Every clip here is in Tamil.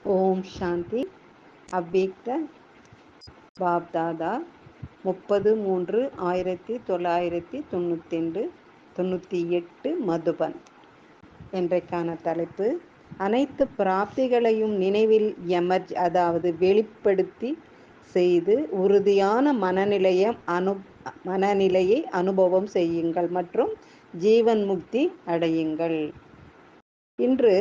ஓம் சாந்தி. அவ்வியக்த பாப்தாதா 30-3-1998 மதுபன். இன்றைக்கான தலைப்பு, அனைத்து பிராப்திகளையும் நினைவில் வெளிப்படுத்தி செய்து உறுதியான மனநிலையை அனுபவம் செய்யுங்கள் மற்றும் ஜீவன் முக்தி அடையுங்கள். இன்று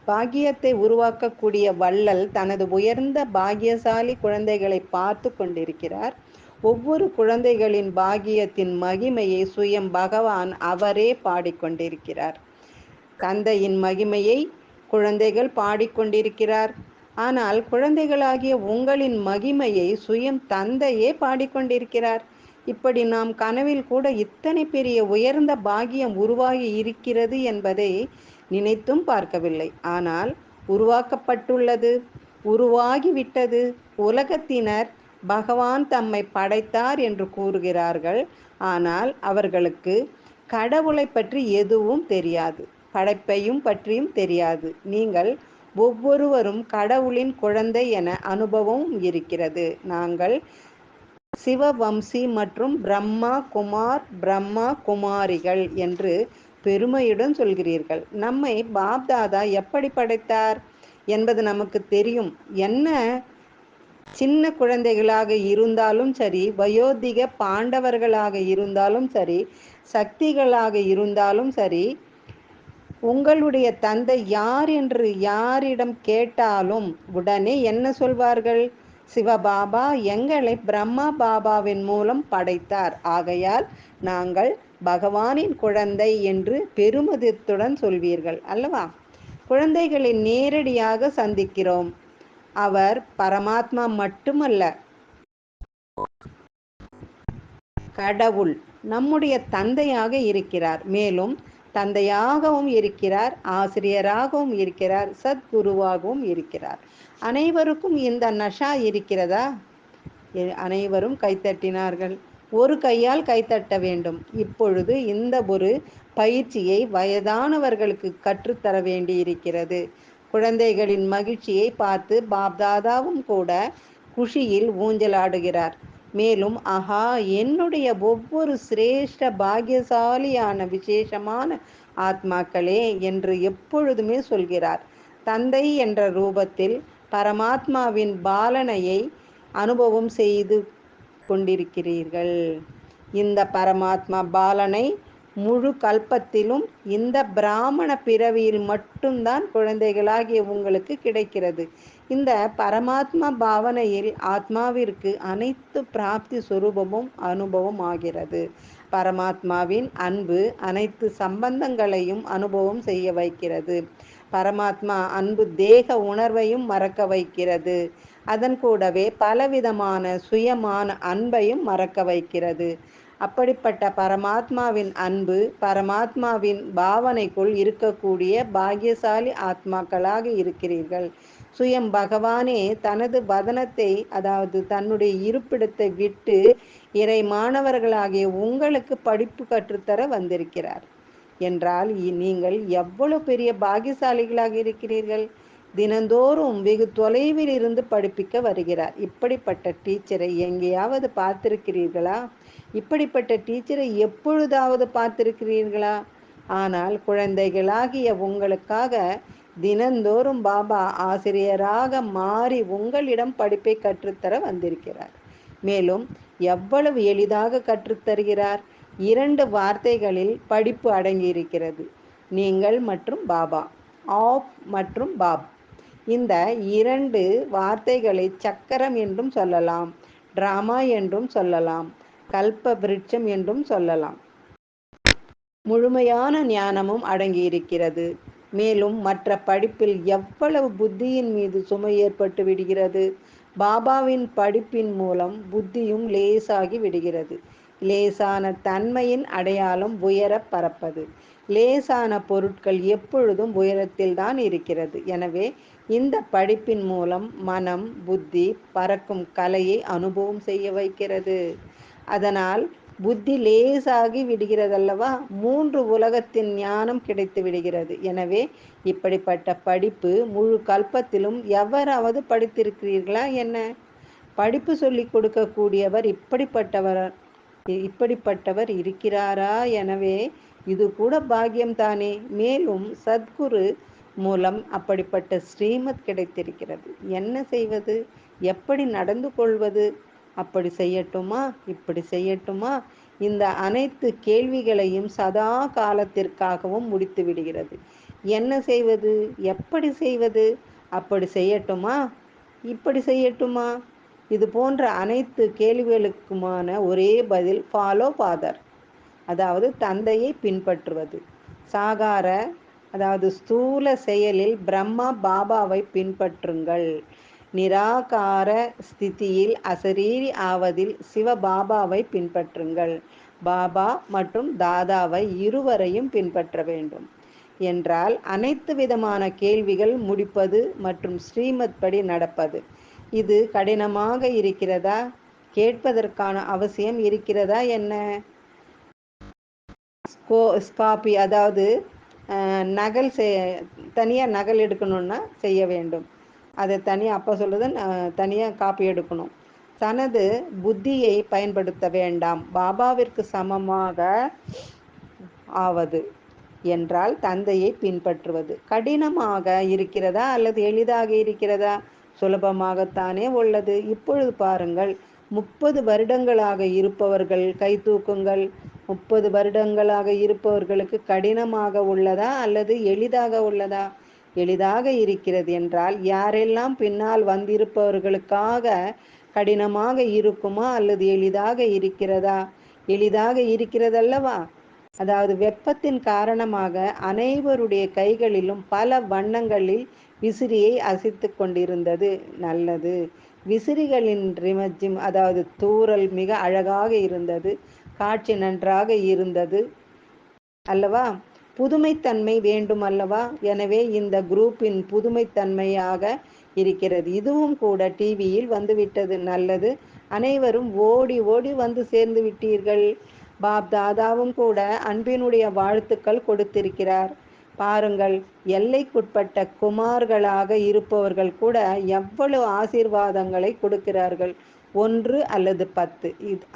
பாக்கியத்தை உருவாக்கக்கூடிய வள்ளல் தனது உயர்ந்த பாக்கியசாலி குழந்தைகளை பார்த்து கொண்டிருக்கிறார். ஒவ்வொரு குழந்தைகளின் பாக்கியத்தின் மகிமையை சுயம் பகவான் அவரே பாடிக்கொண்டிருக்கிறார். தந்தையின் மகிமையை குழந்தைகள் பாடிக்கொண்டிருக்கிறார். ஆனால் குழந்தைகளாகிய உங்களின் மகிமையை சுயம் தந்தையே பாடிக்கொண்டிருக்கிறார். இப்படி நாம் கனவில் கூட இத்தனை பெரிய உயர்ந்த பாக்கியம் உருவாகி இருக்கிறது என்பதை நினைத்தும் பார்க்கவில்லை. ஆனால் உருவாக்கப்பட்டுள்ளது, உருவாகிவிட்டது. உலகத்தினர் பகவான் தம்மை படைத்தார் என்று கூறுகிறார்கள். ஆனால் அவர்களுக்கு கடவுளை பற்றி எதுவும் தெரியாது, படைப்பையும் பற்றியும் தெரியாது. நீங்கள் ஒவ்வொருவரும் கடவுளின் குழந்தை என அனுபவம் இருக்கிறது. நாங்கள் சிவவம்சி மற்றும் பிரம்மா குமாரிகள் என்று பெருமையுடன் சொல்கிறீர்கள். நம்மை பாப்தாதா எப்படி படைத்தார் என்பது நமக்கு தெரியும். என்ன சின்ன குழந்தைகளாக இருந்தாலும் சரி, வயோதிக பாண்டவர்களாக இருந்தாலும் சரி, சக்திகளாக இருந்தாலும் சரி, உங்களுடைய தந்தை யார் என்று யாரிடம் கேட்டாலும் உடனே என்ன சொல்வார்கள்? சிவபாபா எங்களை பிரம்மா பாபாவின் மூலம் படைத்தார், ஆகையால் நாங்கள் பகவானின் குழந்தை என்று பெருமிதத்துடன் சொல்வீர்கள் அல்லவா? குழந்தைகளை நேரடியாக சந்திக்கிறோம். அவர் பரமாத்மா மட்டுமல்ல, கடவுள் நம்முடைய தந்தையாக இருக்கிறார். மேலும் தந்தையாகவும் இருக்கிறார், ஆசிரியராகவும் இருக்கிறார், சத்குருவாகவும் இருக்கிறார். அனைவருக்கும் இந்த நஷா இருக்கிறதா? அனைவரும் கைத்தட்டினார்கள். ஒரு கையால் கைத்தட்ட வேண்டும். இப்பொழுது இந்த ஒரு பயிற்சியை வயதானவர்களுக்கு கற்றுத்தர வேண்டியிருக்கிறது. குழந்தைகளின் மகிழ்ச்சியை பார்த்து பாப்தாதாவும் கூட குஷியில் ஊஞ்சலாடுகிறார். மேலும் ஆஹா, என்னுடைய ஒவ்வொரு சிரேஷ்ட பாக்கியசாலியான விசேஷமான ஆத்மாக்களே என்று எப்பொழுதுமே சொல்கிறார். தந்தை என்ற ரூபத்தில் பரமாத்மாவின் பாலனையை அனுபவம் செய்து கொண்டிருக்கிறீர்கள். இந்த பரமாத்மா பாலனை முழு கல்பத்திலும் இந்த பிராமண பிறவியில் மட்டும்தான் குழந்தைகளாகிய உங்களுக்கு கிடைக்கிறது. இந்த பரமாத்மா பாவனையில் ஆத்மாவிற்கு அனைத்து பிராப்தி சுரூபமும் அனுபவம் ஆகிறது. பரமாத்மாவின் அன்பு அனைத்து சம்பந்தங்களையும் அனுபவம் செய்ய வைக்கிறது. பரமாத்மா அன்பு தேக உணர்வையும் மறக்க வைக்கிறது. அதன் கூடவே பலவிதமான சுயமான அன்பையும் மறக்க வைக்கிறது. அப்படிப்பட்ட பரமாத்மாவின் அன்பு, பரமாத்மாவின் பாவனைக்குள் இருக்கக்கூடிய பாக்கியசாலி ஆத்மாக்களாக இருக்கிறீர்கள். சுயம் பகவானே தனது வதனத்தை, தன்னுடைய இருப்பிடத்தை விட்டு இறை மாணவர்களாகிய உங்களுக்கு படிப்பு கற்றுத்தர வந்திருக்கிறார் என்றால் நீங்கள் எவ்வளவு பெரிய பாக்கியசாலிகளாக இருக்கிறீர்கள். தினந்தோறும் வெகு தொலைவில் இருந்து படிப்பிக்க வருகிறார். இப்படிப்பட்ட டீச்சரை எங்கேயாவது பார்த்திருக்கிறீர்களா? இப்படிப்பட்ட டீச்சரை எப்பொழுதாவது பார்த்திருக்கிறீர்களா? ஆனால் குழந்தைகளாகிய உங்களுக்காக தினந்தோறும் பாபா ஆசிரியராக மாறி உங்களிடம் படிப்பை கற்றுத்தர வந்திருக்கிறார். மேலும் எவ்வளவு எளிதாக கற்றுத்தருகிறார். 2 வார்த்தைகளில் படிப்பு அடங்கியிருக்கிறது. நீங்கள் மற்றும் பாபா, ஆப் மற்றும் பாப். இந்த 2 வார்த்தைகளை சக்கரம் என்றும் சொல்லலாம், டிராமா என்றும் சொல்லலாம், கல்ப விருட்சம் என்றும் சொல்லலாம். முழுமையான ஞானமும் அடங்கியிருக்கிறது. மேலும் மற்ற படிப்பில் எவ்வளவு புத்தியின் மீது சுமை ஏற்பட்டு விடுகிறது. பாபாவின் படிப்பின் மூலம் புத்தியும் லேசாகி விடுகிறது. லேசான தன்மையின் அடையாளம் உயர பறப்பது. லேசான பொருட்கள் எப்பொழுதும் உயரத்தில் தான் இருக்கிறது. எனவே இந்த படிப்பின் மூலம் மனம், புத்தி பறக்கும் கலையை அனுபவம் செய்ய வைக்கிறது. அதனால் புத்தி லேசாகி விடுகிறதல்லவா, 3 உலகத்தின் ஞானம் கிடைத்து விடுகிறது. எனவே இப்படிப்பட்ட படிப்பு முழு கல்பத்திலும் எவராவது படித்திருக்கிறீர்களா என்ன? படிப்பு சொல்லிக் கொடுக்கக்கூடியவர் இப்படிப்பட்டவர் இருக்கிறாரா? எனவே இது கூட பாக்கியம்தானே. மேலும் சத்குரு மூலம் அப்படிப்பட்ட ஸ்ரீமத் கிடைத்திருக்கிறது. என்ன செய்வது? எப்படி நடந்து கொள்வது? அப்படி செய்யட்டுமா, இப்படி செய்யட்டுமா? இந்த அனைத்து கேள்விகளையும் சதா காலத்திற்காகவும் முடித்து விடுகிறது. என்ன செய்வது? எப்படி செய்வது? அப்படி செய்யட்டுமா, இப்படி செய்யட்டுமா? இது போன்ற அனைத்து கேள்விகளுக்குமான ஒரே பதில் ஃபாலோ ஃபாதர், அதாவது தந்தையை பின்பற்றுவது. சாகார அதாவது ஸ்தூல செயலில் பிரம்மா பாபாவை பின்பற்றுங்கள். நிராகார ஸ்திதியில் அசரீரி ஆவதில் சிவ பாபாவை பின்பற்றுங்கள். பாபா மற்றும் தாதாவை இருவரையும் பின்பற்ற வேண்டும் என்றால் அனைத்து விதமான கேள்விகள் முடிப்பது மற்றும் ஸ்ரீமத் படி நடப்பது. இது கடினமாக இருக்கிறதா? கேட்பதற்கான அவசியம் இருக்கிறதா என்ன? காப்பி அதாவது நகல் தனியாக நகல் எடுக்கணும்னா செய்ய வேண்டும். அதை தனியாக அப்போ சொல்லுது தனியாக காப்பி எடுக்கணும். தனது புத்தியை பயன்படுத்த வேண்டாம். பாபாவிற்கு சமமாக ஆவது என்றால் தந்தையை பின்பற்றுவது. கடினமாக இருக்கிறதா அல்லது எளிதாக இருக்கிறதா? சுலபமாகத்தானே உள்ளது. இப்பொழுது பாருங்கள், 30 வருடங்களாக இருப்பவர்கள் கை தூக்குங்கள். 30 வருடங்களாக இருப்பவர்களுக்கு கடினமாக உள்ளதா அல்லது எளிதாக உள்ளதா? எளிதாக இருக்கிறது என்றால் யாரெல்லாம் பின்னால் வந்திருப்பவர்களுக்காக கடினமாக இருக்குமா அல்லது எளிதாக இருக்கிறதா? எளிதாக இருக்கிறதல்லவா? அதாவது வெப்பத்தின் காரணமாக அனைவருடைய கைகளிலும் பல வண்ணங்களில் விசிறியை அசைத்து கொண்டிருந்தது. நல்லது. விசிறிகளின் ரிமஜிம் அதாவது தூறல் மிக அழகாக இருந்தது. காட்சி நன்றாக இருந்தது அல்லவா? புதுமைத்தன்மை வேண்டும் அல்லவா? எனவே இந்த குரூப்பின் புதுமைத்தன்மையாக இருக்கிறது. இதுவும் கூட டிவியில் வந்துவிட்டது. நல்லது. அனைவரும் ஓடி ஓடி வந்து சேர்ந்து விட்டீர்கள். பாப் தாதாவும் கூட அன்பினுடைய வாழ்த்துக்கள் கொடுத்திருக்கிறார். பாருங்கள், எல்லைக்குட்பட்ட குமார்களாக இருப்பவர்கள் கூட எவ்வளவு ஆசீர்வாதங்களை கொடுக்கிறார்கள். 1 அல்லது 10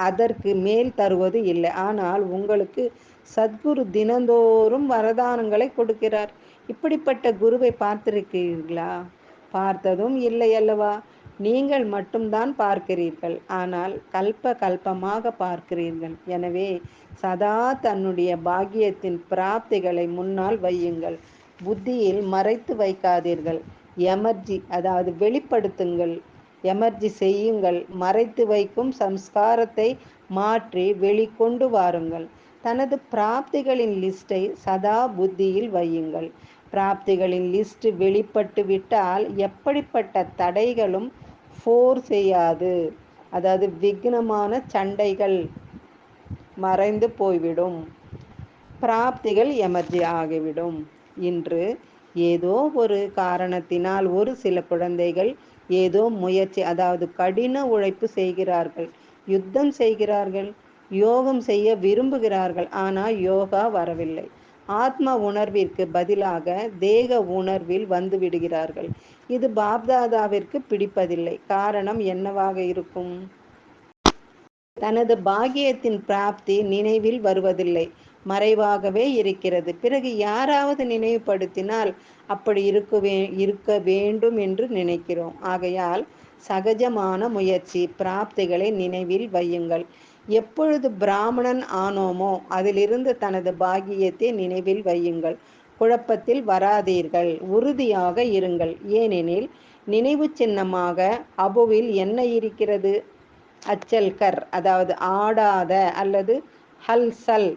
அதற்கு மேல் தருவது இல்லை. ஆனால் உங்களுக்கு சத்குரு தினந்தோறும் வரதானங்களை கொடுக்கிறார். இப்படிப்பட்ட குருவை பார்த்திருக்கிறீர்களா? பார்த்ததும் இல்லை அல்லவா? நீங்கள் மட்டும்தான் பார்க்கிறீர்கள், ஆனால் கல்பமாக பார்க்கிறீர்கள். எனவே சதா தன்னுடைய பாக்கியத்தின் பிராப்திகளை முன்னால் வையுங்கள். புத்தியில் மறைத்து வைக்காதீர்கள். எமர்ஜி அதாவது வெளிப்படுத்துங்கள். எமர்ஜி செய்யுங்கள். மறைத்து வைக்கும் சம்ஸ்காரத்தை மாற்றி வெளிக்கொண்டு வாருங்கள். தனது பிராப்திகளின் லிஸ்டை சதா புத்தியில் வையுங்கள். பிராப்திகளின் லிஸ்ட் வெளிப்பட்டு விட்டால் எப்படிப்பட்ட தடைகளும் செய்யாது. அதாவது விக்னமான சண்டைகள் மறைந்து போய்விடும். பிராப்திகள் எமர்ஜி ஆகிவிடும். இன்று ஏதோ ஒரு காரணத்தினால் ஒரு சில குழந்தைகள் ஏதோ முயற்சி அதாவது கடின உழைப்பு செய்கிறார்கள், யுத்தம் செய்கிறார்கள், யோகம் செய்ய விரும்புகிறார்கள். ஆனால் யோகா வரவில்லை. ஆத்ம உணர்விற்கு பதிலாக தேக உணர்வில் வந்து விடுகிறார்கள். இது பாப்தாதாவிற்கு பிடிப்பதில்லை. காரணம் என்னவாக இருக்கும்? தனது பாக்கியத்தின் பிராப்தி நினைவில் வருவதில்லை, மறைவாகவே இருக்கிறது. பிறகு யாராவது நினைவுபடுத்தினால் அப்படி இருக்க வேண்டும் என்று நினைக்கிறோம். ஆகையால் சகஜமான முயற்சி, பிராப்திகளை நினைவில் வையுங்கள். எப்பொழுது பிராமணன் ஆனோமோ அதிலிருந்து தனது பாக்கியத்தை நினைவில் வையுங்கள். குழப்பத்தில் வராதீர்கள், உறுதியாக இருங்கள். ஏனெனில் நினைவு சின்னமாக அபுவில் என்ன இருக்கிறது? அச்சல்கர் அதாவது ஆடாத அல்லது ஹல்சல்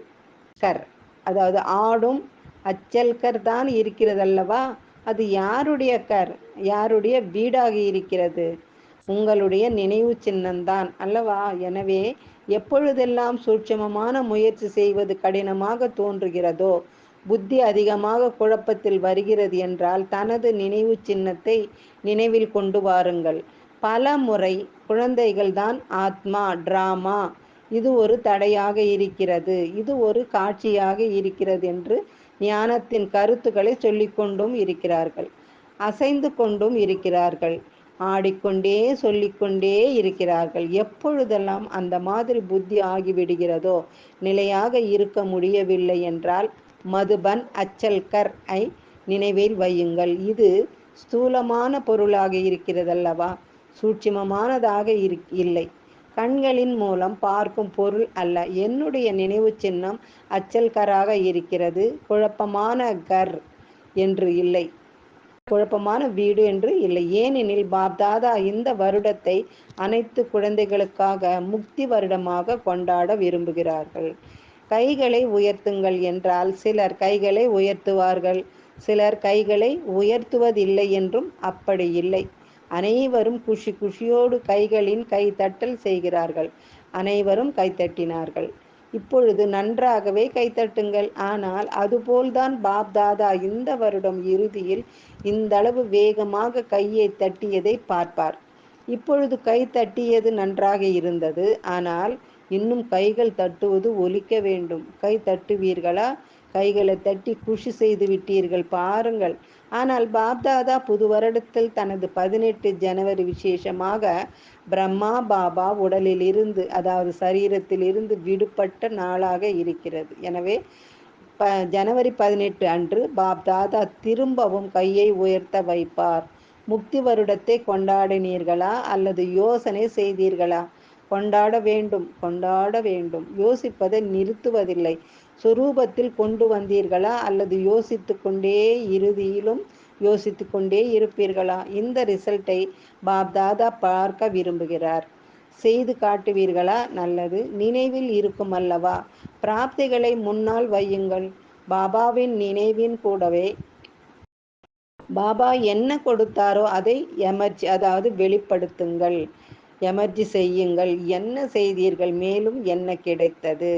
கர் அதாவது ஆடும் அச்சல்கர் தான் இருக்கிறதல்லவா? அது யாருடைய கர், யாருடைய வீடாக இருக்கிறது? உங்களுடைய நினைவு சின்னம்தான் அல்லவா? எனவே எப்பொழுதெல்லாம் சூட்சமமான முயற்சி செய்வது கடினமாக தோன்றுகிறதோ, புத்தி அதிகமாக குழப்பத்தில் வருகிறது என்றால் தனது நினைவு சின்னத்தை நினைவில் கொண்டு வாருங்கள். பல முறை குழந்தைகள்தான் ஆத்மா டிராமா இது ஒரு தடையாக இருக்கிறது, இது ஒரு காட்சியாக இருக்கிறது என்று ஞானத்தின் கருத்துக்களை சொல்லிக்கொண்டும் இருக்கிறார்கள், அசைந்து கொண்டும் இருக்கிறார்கள், ஆடிக்கொண்டே சொல்லிக்கொண்டே இருக்கிறார்கள். எப்பொழுதெல்லாம் அந்த மாதிரி புத்தி ஆகிவிடுகிறதோ, நிலையாக இருக்க முடியவில்லை என்றால் மதுபன் அச்சல்கர் ஐ நினைவில் வையுங்கள். இது ஸ்தூலமான பொருளாக இருக்கிறதல்லவா, சூட்சுமமானதாக இல்லை, கண்களின் மூலம் பார்க்கும் பொருள் அல்ல. என்னுடைய நினைவு சின்னம் அச்சல்கராக இருக்கிறது, குழப்பமான கர் என்று இல்லை, குழப்பமான வீடு என்று இல்லை. ஏனெனில் பாப்தாதா இந்த வருடத்தை அனைத்து குழந்தைகளுக்காக முக்தி வருடமாக கொண்டாட விரும்புகிறார்கள். கைகளை உயர்த்துங்கள் என்றால் சிலர் கைகளை உயர்த்துவார்கள், சிலர் கைகளை உயர்த்துவதில்லை என்றும் அப்படி இல்லை. அனைவரும் குஷியோடு கைகளின் கைத்தட்டல் செய்கிறார்கள். அனைவரும் கைத்தட்டினார்கள். இப்பொழுது நன்றாகவே கைத்தட்டுங்கள். ஆனால் அதுபோல்தான் பாப்தாதா இந்த வருடம் இறுதியில் இந்தளவு வேகமாக கையை தட்டியதை பார்ப்பார். இப்பொழுது கை தட்டியது நன்றாக இருந்தது, ஆனால் இன்னும் கைகள் தட்டுவது ஒலிக்க வேண்டும். கை தட்டுவீர்களா? கைகளை தட்டி குஷி செய்து விட்டீர்கள் பாருங்கள். ஆனால் பாப்தாதா புது வருடத்தில் தனது 18 ஜனவரி விசேஷமாக பிரம்மா பாபா உடலில் இருந்து, அதாவது சரீரத்தில் இருந்து விடுபட்ட நாளாக இருக்கிறது. எனவே ஜனவரி 18 அன்று பாப்தாதா திரும்பவும் கையை உயர்த்த வைப்பார். முக்தி வருடத்தை கொண்டாடினீர்களா அல்லது யோசனை செய்தீர்களா? கொண்டாட வேண்டும், கொண்டாட வேண்டும். யோசிப்பதை நிறுத்துவதில்லை. சொரூபத்தில் கொண்டு வந்தீர்களா அல்லது யோசித்து கொண்டே இறுதியிலும் யோசித்து கொண்டே இருப்பீர்களா? இந்த ரிசல்ட்டை பாப்தாதா பார்க்க விரும்புகிறார். செய்து காட்டுவீர்களா? நல்லது, நினைவில் இருக்கும் அல்லவா? பிராப்திகளை முன்னால் வையுங்கள். பாபாவின் நினைவின் கூடவே பாபா என்ன கொடுத்தாரோ அதை எமர்ஜி, அதாவது வெளிப்படுத்துங்கள், எமர்ஜி செய்யுங்கள். என்ன செய்தீர்கள், மேலும் என்ன கிடைத்தது?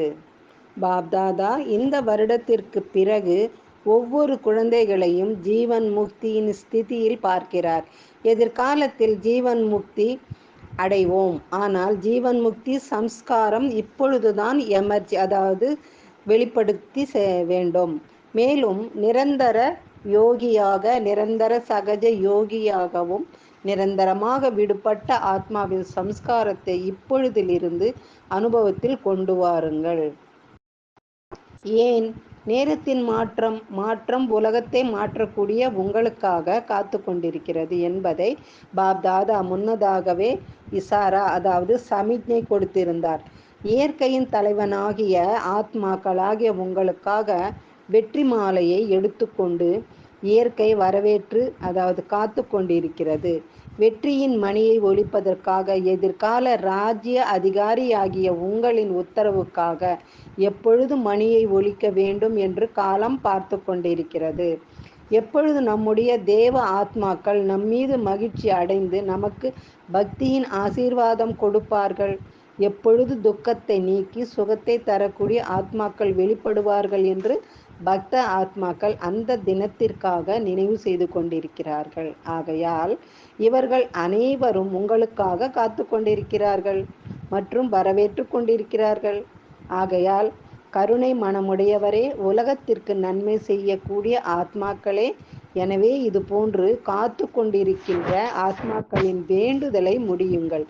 பாப்தாதா இந்த வருடத்திற்கு பிறகு ஒவ்வொரு குழந்தைகளையும் ஜீவன் முக்தியின் ஸ்திதியில் பார்க்கிறார். எதிர்காலத்தில் ஜீவன் முக்தி அடைவோம். ஆனால் ஜீவன் முக்தி சம்ஸ்காரம் இப்பொழுதுதான் எமர்ஜி, அதாவது வெளிப்படுத்தி வேண்டும். மேலும் நிரந்தர யோகியாக, நிரந்தர சகஜ யோகியாகவும் நிரந்தரமாக விடுபட்ட ஆத்மாவின் சம்ஸ்காரத்தை இப்பொழுதிலிருந்து அனுபவத்தில் கொண்டு வாருங்கள். ஏன் நேரத்தின் மாற்றம் உலகத்தை மாற்றக்கூடிய உங்களுக்காக காத்து கொண்டிருக்கிறது என்பதை பாப்தாதா முன்னதாகவே இசாரா, அதாவது சமிக்ஞை கொடுத்திருந்தார். இயற்கையின் தலைவனாகிய ஆத்மாக்களாகிய உங்களுக்காக வெற்றி மாலையை எடுத்துக்கொண்டு இயற்கை வரவேற்று, அதாவது காத்து கொண்டிருக்கிறது. வெற்றியின் மணியை ஒலிப்பதற்காக, எதிர்கால ராஜ்ய அதிகாரியாகிய உங்களின் உத்தரவுக்காக எப்பொழுது மணியை ஒலிக்க வேண்டும் என்று காலம் பார்த்து கொண்டிருக்கிறது. எப்பொழுது நம்முடைய தேவ ஆத்மாக்கள் நம்மீது மகிழ்ச்சி அடைந்து நமக்கு பக்தியின் ஆசீர்வாதம் கொடுப்பார்கள்? எப்பொழுது துக்கத்தை நீக்கி சுகத்தை தரக்கூடிய ஆத்மாக்கள் வெளிப்படுவார்கள் என்று பக்த ஆத்மாக்கள் அந்த தினத்திற்காக நினைவு செய்து கொண்டிருக்கிறார்கள். ஆகையால் இவர்கள் அனைவரும் உங்களுக்காக காத்து கொண்டிருக்கிறார்கள் மற்றும் வரவேற்று கொண்டிருக்கிறார்கள். ஆகையால் கருணை மனமுடையவரே, உலகத்திற்கு நன்மை செய்யக்கூடிய ஆத்மாக்களே, எனவே இது போன்று காத்து கொண்டிருக்கின்ற ஆத்மாக்களின் வேண்டுதலை முடியுங்கள்.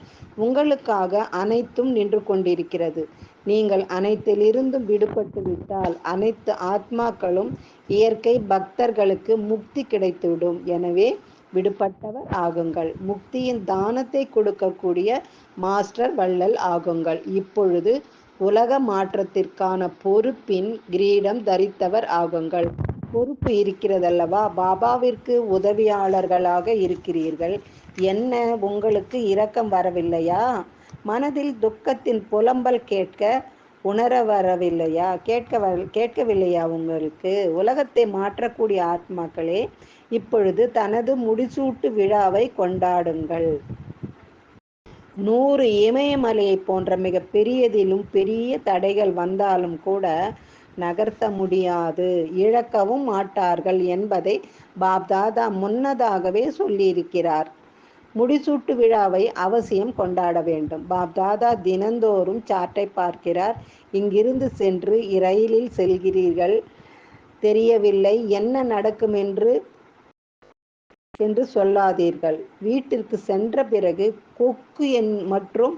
உங்களுக்காக அனைத்தும் நின்று கொண்டிருக்கிறது. நீங்கள் அனைத்திலிருந்தும் விடுபட்டு விட்டால் அனைத்து ஆத்மாக்களும் இயற்கை பக்தர்களுக்கு முக்தி கிடைத்துவிடும். எனவே விடுபட்டவர் ஆகுங்கள். முக்தியின் தானத்தை கொடுக்கக்கூடிய மாஸ்டர் வள்ளல் ஆகுங்கள். இப்பொழுது உலக மாற்றத்திற்கான பொறுப்பின் கிரீடம் தரித்தவர் ஆகுங்கள். பொறுப்பு இருக்கிறதல்லவா? பாபாவிற்கு உதவியாளர்களாக இருக்கிறீர்கள். என்ன, உங்களுக்கு இரக்கம் வரவில்லையா? மனதில் துக்கத்தின் புலம்பல் கேட்க உணர வரவில்லையா? கேட்கவில்லையா உங்களுக்கு? உலகத்தை மாற்றக்கூடிய ஆத்மாக்களே, இப்பொழுது தனது முடிசூட்டு விழாவை கொண்டாடுங்கள். 100 இமயமலையை போன்ற மிக பெரியதிலும் பெரிய தடைகள் வந்தாலும் கூட நகர்த்த முடியாது, இழக்கவும் மாட்டார்கள் என்பதை பாப்தாதா முன்னதாகவே சொல்லியிருக்கிறார். முடிசூட்டு விழாவை அவசியம் கொண்டாட வேண்டும். பாப்தாதா தினந்தோறும் சார்ட்டை பார்க்கிறார். இங்கிருந்து சென்று ரயிலில் செல்கிறீர்கள், தெரியவில்லை என்ன நடக்கும் என்று சொல்லாதீர்கள். வீட்டிற்கு சென்ற பிறகு கொக்கு மற்றும்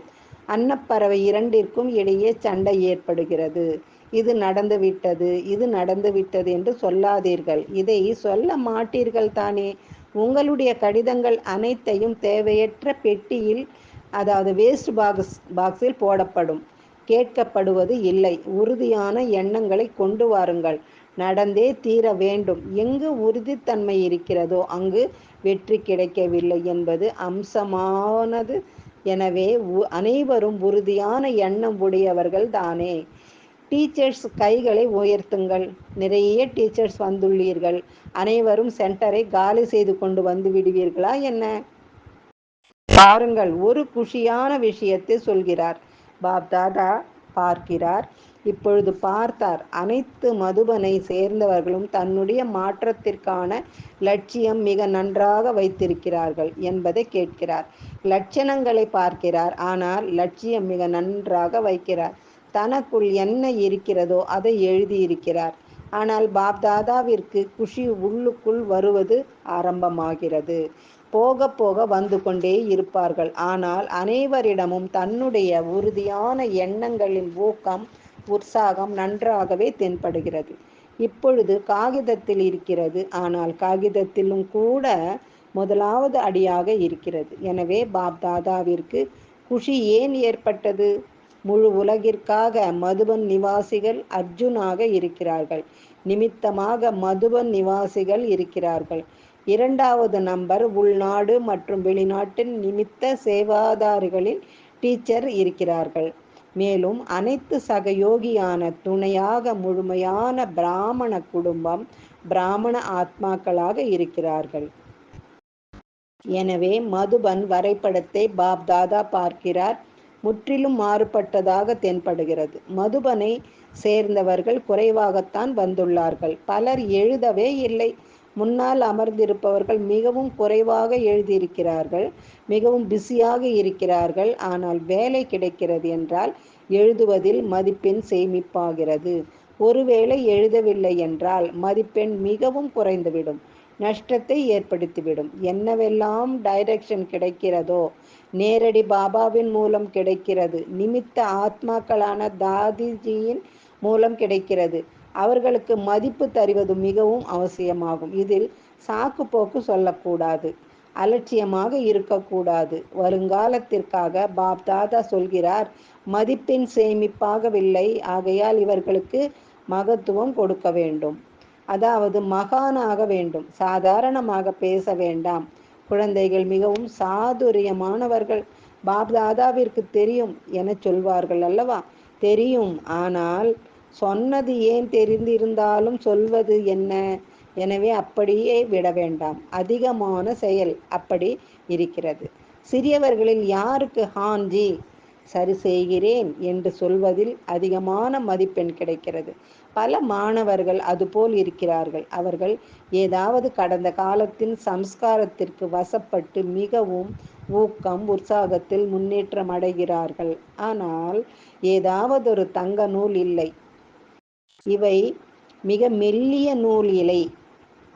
அன்னப்பறவை இரண்டிற்கும் இடையே சண்டை ஏற்படுகிறது. இது நடந்துவிட்டது என்று சொல்லாதீர்கள். இதை சொல்ல மாட்டீர்கள் தானே? உங்களுடைய கடிதங்கள் அனைத்தையும் தேவையற்ற பெட்டியில், அதாவது வேஸ்ட் பாக்ஸில் போடப்படும். கேட்கப்படுவது இல்லை. உறுதியான எண்ணங்களை கொண்டு வாருங்கள். நடந்தே தீர வேண்டும். எங்கு உறுதித்தன்மை இருக்கிறதோ அங்கு வெற்றி கிடைக்கவில்லை என்பது அம்சமானது. எனவே அனைவரும் உறுதியான எண்ணம் உடையவர்கள் தானே. டீச்சர்ஸ் கைகளை உயர்த்துங்கள். நிறைய டீச்சர்ஸ் வந்துள்ளீர்கள். அனைவரும் சென்டரை காலி செய்து கொண்டு வந்து விடுவீர்களா என்ன? பாருங்கள், ஒரு குஷியான விஷயத்தை சொல்கிறார். பாப்தாதா பார்க்கிறார். இப்பொழுது பார்த்தார். அனைத்து மதுபனை சேர்ந்தவர்களும் தன்னுடைய மாற்றத்திற்கான லட்சியம் மிக நன்றாக வைத்திருக்கிறார்கள் என்பதை கேட்கிறார். லட்சணங்களை பார்க்கிறார், ஆனால் லட்சியம் மிக நன்றாக வைக்கிறார். தனக்குள் என்ன இருக்கிறதோ அதை எழுதியிருக்கிறார். ஆனால் பாப்தாதாவிற்கு குஷி உள்ளுக்குள் வருவது ஆரம்பமாகிறது. போக போக வந்து கொண்டே இருப்பார்கள். ஆனால் அனைவரிடமும் தன்னுடைய உறுதியான எண்ணங்களின் ஊக்கம், உற்சாகம் நன்றாகவே தென்படுகிறது. இப்பொழுது காகிதத்தில் இருக்கிறது, ஆனால் காகிதத்திலும் கூட முதலாவது அடியாக இருக்கிறது. எனவே பாப்தாதாவிற்கு குஷி ஏன் ஏற்பட்டது? முழு உலகிற்காக மதுபன் நிவாசிகள் அர்ஜுனாக இருக்கிறார்கள். நிமித்தமாக மதுபன் நிவாசிகள் இருக்கிறார்கள். இரண்டாவது நம்பர் உள்நாடு மற்றும் வெளிநாட்டின் நிமித்த சேவாதாரிகளில் டீச்சர் இருக்கிறார்கள். மேலும் அனைத்து சகயோகியான துணையாக முழுமையான பிராமண குடும்பம், பிராமண ஆத்மாக்களாக இருக்கிறார்கள். எனவே மதுபன் வரைபடத்தை பாப்தாதா பார்க்கிறார். முற்றிலும் மாறுபட்டதாக தென்படுகிறது. மதுபனை சேர்ந்தவர்கள் குறைவாகத்தான் வந்துள்ளார்கள். பலர் எழுதவே இல்லை. முன்னால் அமர்ந்திருப்பவர்கள் மிகவும் குறைவாக எழுதியிருக்கிறார்கள். மிகவும் பிஸியாக இருக்கிறார்கள். ஆனால் வேலை கிடைக்கிறது என்றால் எழுதுவதில் மதிப்பெண் சேமிப்பாகிறது. ஒருவேளை எழுதவில்லை என்றால் மதிப்பெண் மிகவும் குறைந்துவிடும், நஷ்டத்தை ஏற்படுத்திவிடும். என்னவெல்லாம் டைரக்ஷன் கிடைக்கிறதோ நேரடி பாபாவின் மூலம் கிடைக்கிறது. நிமித்த ஆத்மாக்களான தாதிஜியின் மூலம் கிடைக்கிறது. அவர்களுக்கு மதிப்பு தருவது மிகவும் அவசியமாகும். இதில் சாக்கு போக்கு சொல்லக்கூடாது, அலட்சியமாக இருக்கக்கூடாது. வருங்காலத்திற்காக பாப்தாதா சொல்கிறார், மதிப்பெண் சேமிப்பாகவில்லை, ஆகையால் இவர்களுக்கு மகத்துவம் கொடுக்க வேண்டும். அதாவது மகானாக வேண்டும். சாதாரணமாக பேச வேண்டாம். குழந்தைகள் மிகவும் சாதுரியமானவர்கள். பாப்தாதாவிற்கு தெரியும் என சொல்வார்கள் அல்லவா? தெரியும், ஆனால் சொன்னது ஏன் தெரிந்திருந்தாலும் சொல்வது என்ன? எனவே அப்படியே விட வேண்டாம். அதிகமான செயல் அப்படி இருக்கிறது. சிறியவர்களில் யாருக்கு ஹான்ஜி சரி செய்கிறேன் என்று சொல்வதில் அதிகமான மதிப்பெண் கிடைக்கிறது. பல மாணவர்கள் அதுபோல் இருக்கிறார்கள். அவர்கள் ஏதாவது கடந்த காலத்தின் சம்ஸ்காரத்திற்கு வசப்பட்டு மிகவும் ஊக்கம், உற்சாகத்தில் முன்னேற்றம் அடைகிறார்கள். ஆனால் ஏதாவது ஒரு தங்க நூல் இல்லை. இவை மிக மெல்லிய நூல் இழை,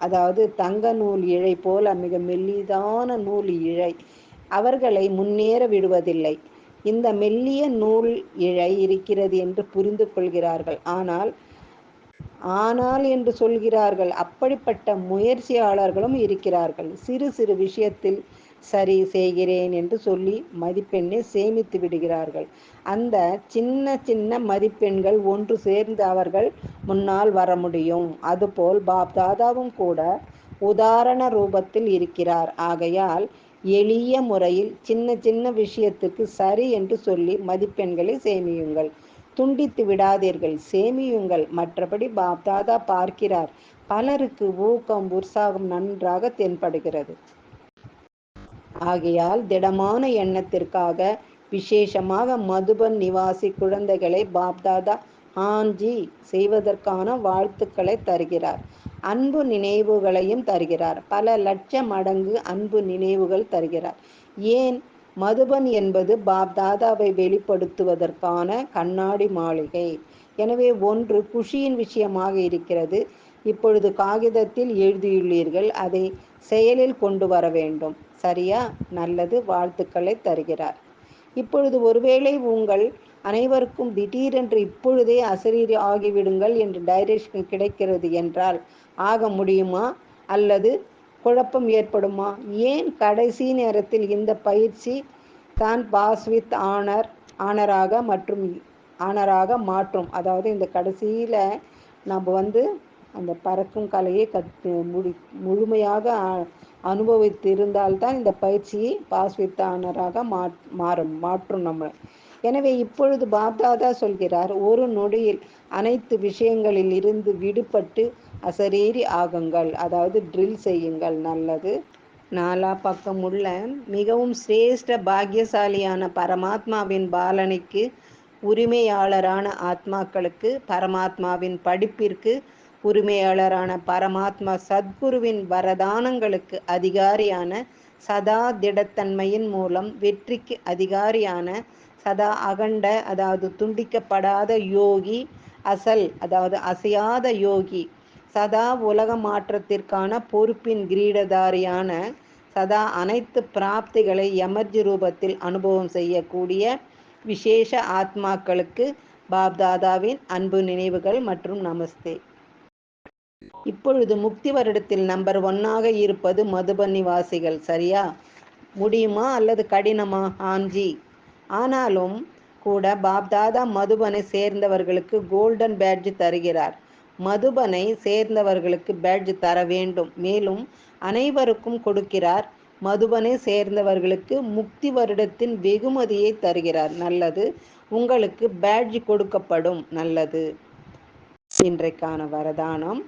அதாவது தங்க நூல் இழை போல மிக மெல்லிதான நூல் இழை அவர்களை முன்னேற விடுவதில்லை. இந்த மெல்லிய நூல் இழை இருக்கிறது என்று புரிந்து கொள்கிறார்கள். ஆனால் என்று சொல்கிறார்கள். அப்படிப்பட்ட முயற்சியாளர்களும் இருக்கிறார்கள். சிறு சிறு விஷயத்தில் சரி செய்கிறேன் என்று சொல்லி மதிப்பெண்ணை சேமித்து விடுகிறார்கள். அந்த சின்ன சின்ன மதிப்பெண்கள் ஒன்று சேர்ந்து அவர்கள் முன்னால் வர முடியும். அதுபோல் பாப்தாதாவும் கூட உதாரண ரூபத்தில் இருக்கிறார். ஆகையால் எளிய முறையில் சின்ன சின்ன விஷயத்துக்கு சரி என்று சொல்லி மதிப்பெண்களை சேமியுங்கள். துண்டித்து விடாதீர்கள், சேமியுங்கள். மற்றபடி பாப்தாதா பார்க்கிறார். பலருக்கு ஊக்கம், உற்சாகம் நன்றாக தென்படுகிறது. ஆகையால் திடமான எண்ணத்திற்காக விசேஷமாக மதுபன் நிவாசி குழந்தைகளை பாப்தாதா ஹான்ஜி செய்வதற்கான வாழ்த்துக்களை தருகிறார். அன்பு நினைவுகளையும் தருகிறார். பல லட்ச மடங்கு அன்பு நினைவுகள் தருகிறார். ஏன்? மதுபன் என்பது பாப்தாதாவை வெளிப்படுத்துவதற்கான கண்ணாடி மாளிகை. எனவே ஒன்று குஷியின் விஷயமாக இருக்கிறது. இப்பொழுது காகிதத்தில் எழுதியுள்ளீர்கள், அதை செயலில் கொண்டு வர வேண்டும். சரியா? நல்லது. வாழ்த்துக்களை தருகிறார். இப்பொழுது ஒருவேளை உங்கள் அனைவருக்கும் திடீரென்று இப்பொழுதே அசரீரி ஆகிவிடுங்கள் என்று டைரக்ஷன் கிடைக்கிறது என்றால் ஆக முடியுமா? அல்லது குழப்பம் ஏற்படுமா? ஏன் கடைசி நேரத்தில் இந்த பயிற்சி தான் பாஸ் வித் ஆனராக மாற்றும். அதாவது இந்த கடைசியில் நம்ம அந்த பறக்கும் கலையை முழுமையாக அனுபவித்திருந்தால்தான் இந்த பயிற்சியை பாஸ் வித் ஆனராக மாற்றும் நம்ம. எனவே இப்பொழுது பாப்தாதா சொல்கிறார், ஒரு நொடியில் அனைத்து விஷயங்களில் இருந்து விடுபட்டு அசரீரி ஆகுங்கள். அதாவது ட்ரில் செய்யுங்கள். நல்லது. நாலா பக்கமுள்ள மிகவும் சிரேஷ்ட பாக்கியசாலியான பரமாத்மாவின் பாலனைக்கு உரிமையாளரான ஆத்மாக்களுக்கு, பரமாத்மாவின் படிப்பிற்கு உரிமையாளரான பரமாத்மா சத்குருவின் வரதானங்களுக்கு அதிகாரியான, சதா திடத்தன்மையின் மூலம் வெற்றிக்கு அதிகாரியான, சதா அகண்ட அதாவது துண்டிக்கப்படாத யோகி, அசல் அதாவது அசையாத யோகி, சதா உலக மாற்றத்திற்கான பொறுப்பின் கிரீடதாரியான, சதா அனைத்து பிராப்திகளை எமர்ஜி ரூபத்தில் அனுபவம் செய்யக்கூடிய விசேஷ ஆத்மாக்களுக்கு பாப்தாதாவின் அன்பு நினைவுகள் மற்றும் நமஸ்தே. இப்பொழுது முக்தி வருடத்தில் நம்பர் 1 இருப்பது மதுபன் நிவாசிகள். சரியா? முடியுமா அல்லது கடினமா? ஆஞ்சி. ஆனாலும் கூட பாப்தாதா மதுபனை சேர்ந்தவர்களுக்கு கோல்டன் பேட்ஜ் தருகிறார். மதுபனை சேர்ந்தவர்களுக்கு பேட்ஜ் தர வேண்டும். மேலும் அனைவருக்கும் கொடுக்கிறார். மதுபனை சேர்ந்தவர்களுக்கு முக்தி வருடத்தின் வெகுமதியை தருகிறார். நல்லது. உங்களுக்கு பேட்ஜ் கொடுக்கப்படும். நல்லது. இன்றைக்கான வரதானம்: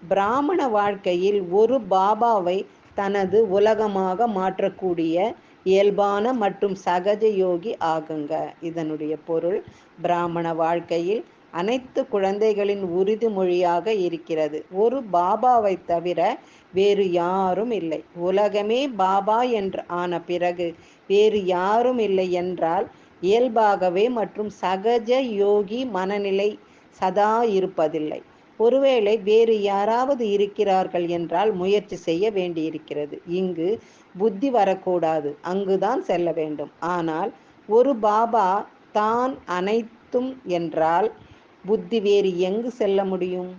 பிராமண வாழ்க்கையில் ஒரு பாபாவை தனது உலகமாக மாற்றக்கூடிய இயல்பான மற்றும் சகஜ யோகி ஆகுங்க. இதனுடைய பொருள், பிராமண வாழ்க்கையில் அனைத்து குழந்தைகளின் உறுதிமொழியாக இருக்கிறது, ஒரு பாபாவை தவிர வேறு யாரும் இல்லை. உலகமே பாபா என்று ஆன பிறகு வேறு யாரும் இல்லை என்றால் இயல்பாகவே மற்றும் சகஜ யோகி மனநிலை சதா இருப்பதில்லை. ஒருவேளை வேறு யாராவது இருக்கிறார்கள் என்றால் முயற்சி செய்ய வேண்டியிருக்கிறது. இங்கு புத்தி வரக்கூடாது, அங்குதான் செல்ல வேண்டும். ஆனால் ஒரு பாபா தான் அனைத்தும் என்றால் புத்தி வேறு எங்கு செல்ல முடியும்?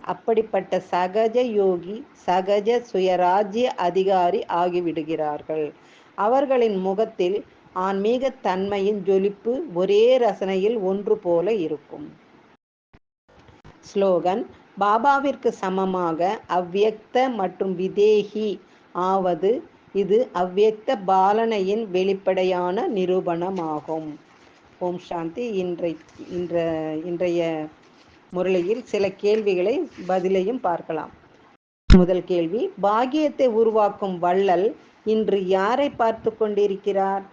அப்படிப்பட்ட சகஜ யோகி சகஜ சுயராஜ்ய அதிகாரி ஆகிவிடுகிறார்கள். அவர்களின் முகத்தில் ஆன்மீக தன்மையின் ஜொலிப்பு ஒரே ரசனையில் ஒன்று போல இருக்கும். ஸ்லோகன்: பாபாவிற்கு சமமாக அவ்யக்த மற்றும் விதேகி ஆவது இது அவ்யக்த பாலனையின் வெளிப்படையான நிரூபணமாகும். ஓம் சாந்தி. இன்றைய முரளியில் சில கேள்விகளை பதிலையும் பார்க்கலாம். முதல் கேள்வி: பாக்கியத்தை உருவாக்கும் வள்ளல் இன்று யாரை பார்த்து கொண்டிருக்கிறார்?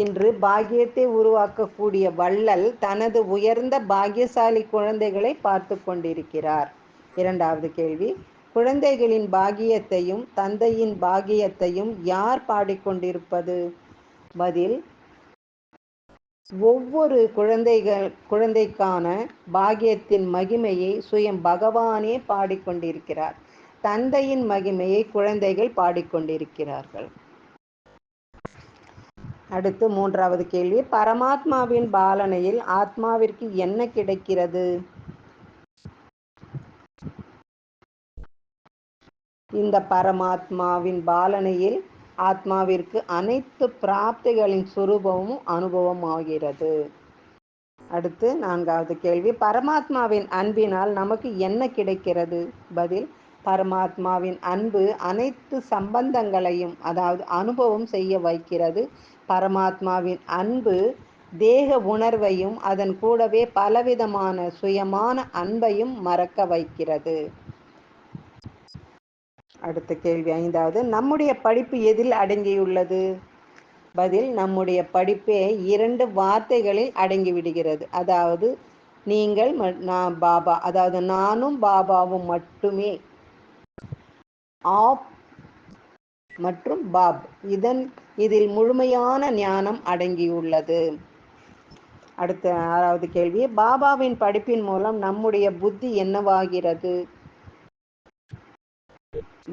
இன்று பாக்கியத்தை உருவாக்கக்கூடிய வள்ளல் தனது உயர்ந்த பாக்கியசாலி குழந்தைகளை பார்த்து கொண்டிருக்கிறார். இரண்டாவது கேள்வி: குழந்தைகளின் பாக்கியத்தையும் தந்தையின் பாக்கியத்தையும் யார் பாடிக்கொண்டிருப்பது? பதில்: ஒவ்வொரு குழந்தைக்கான பாக்கியத்தின் மகிமையை சுயம் பகவானே பாடிக்கொண்டிருக்கிறார். தந்தையின் மகிமையை குழந்தைகள் பாடிக்கொண்டிருக்கிறார்கள். அடுத்து மூன்றாவது கேள்வி: பரமாத்மாவின் பாலனையில் ஆத்மாவிற்கு என்ன கிடைக்கிறது? இந்த பரமாத்மாவின் பாலனையில் ஆத்மாவிற்கு அனைத்து பிராப்திகளின் சுரூபமும் அனுபவமாகிறது. அடுத்து நான்காவது கேள்வி: பரமாத்மாவின் அன்பினால் நமக்கு என்ன கிடைக்கிறது? பதில்: பரமாத்மாவின் அன்பு அனைத்து சம்பந்தங்களையும் அதாவது அனுபவம் செய்ய வைக்கிறது. பரமாத்மாவின் அன்பு தேக உணர்வையும் அதன் கூடவே பலவிதமான சுயமான அன்பையும் மறக்க வைக்கிறது. அடுத்த கேள்வி ஐந்தாவது: நம்முடைய படிப்பு எதில் அடங்கியுள்ளது? பதில்: நம்முடைய படிப்பே 2 வார்த்தைகளில் அடங்கிவிடுகிறது. அதாவது நீங்கள், நான் பாபா, அதாவது நானும் பாபாவும் மட்டுமே. ஆப் மற்றும் பாப். இதில் முழுமையான ஞானம் அடங்கியுள்ளது. அடுத்த 6வது கேள்வி, பாபாவின் படிப்பின் மூலம் நம்முடைய புத்தி என்னவாகிறது?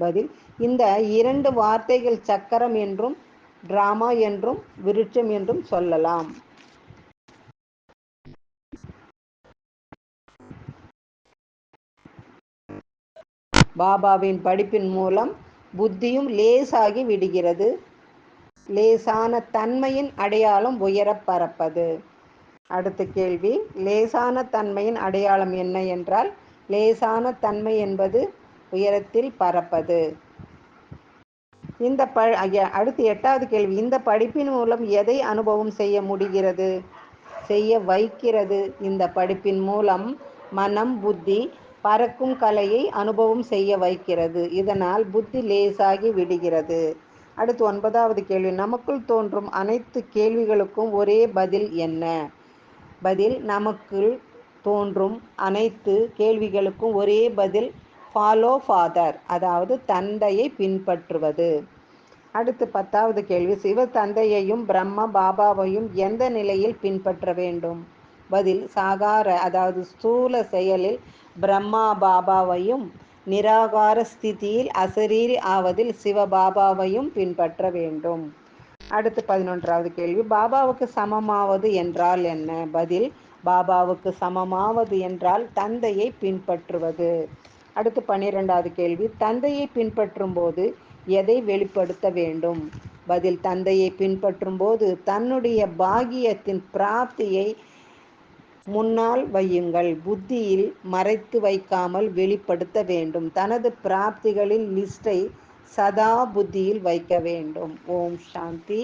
பதில், இந்த 2 வார்த்தைகள் சக்கரம் என்றும் டிராமா என்றும் விருட்சம் என்றும் சொல்லலாம். பாபாவின் படிப்பின் மூலம் புத்தியும் லேசாகி விடுகிறது. லேசான தன்மையின் அடையாளம் உயரப் பறப்பது. அடுத்த கேள்வி, லேசான தன்மையின் அடையாளம் என்ன என்றால், லேசான தன்மை என்பது உயரத்தில் பறப்பது. அடுத்து 8வது கேள்வி, இந்த படிப்பின் மூலம் எதை அனுபவம் செய்ய முடிகிறது? செய்ய வைக்கிறது. இந்த படிப்பின் மூலம் மனம், புத்தி பறக்கும் கலையை அனுபவம் செய்ய வைக்கிறது. இதனால் புத்தி லேசாகி விடுகிறது. அடுத்து 9வது கேள்வி, நமக்குள் தோன்றும் அனைத்து கேள்விகளுக்கும் ஒரே பதில் என்ன? பதில், நமக்குள் தோன்றும் அனைத்து கேள்விகளுக்கும் ஒரே பதில் ஃபாலோ ஃபாதர், அதாவது தந்தையை பின்பற்றுவது. அடுத்து 10வது கேள்வி, சிவ தந்தையையும் பிரம்ம பாபாவையும் எந்த நிலையில் பின்பற்ற வேண்டும்? பதில், சாகார அதாவது ஸ்தூல செயலில் பிரம்மா பாபாவையும், நிராகார ஸ்திதியில் அசரீரி ஆவதில் சிவபாபாவையும் பின்பற்ற வேண்டும். அடுத்து 11வது கேள்வி, பாபாவுக்கு சமமாவது என்றால் என்ன? பதில், பாபாவுக்கு சமமாவது என்றால் தந்தையை பின்பற்றுவது. அடுத்து 12வது கேள்வி, தந்தையை பின்பற்றும் போது எதை வெளிப்படுத்த வேண்டும்? பதில், தந்தையை பின்பற்றும் போது தன்னுடைய பாகியத்தின் பிராப்தியை முன்னால் வையுங்கள். புத்தியில் மறைத்து வைக்காமல் வெளிப்படுத்த வேண்டும். தனது பிராப்திகளின் லிஸ்டை சதா புத்தியில் வைக்க வேண்டும். ஓம் சாந்தி.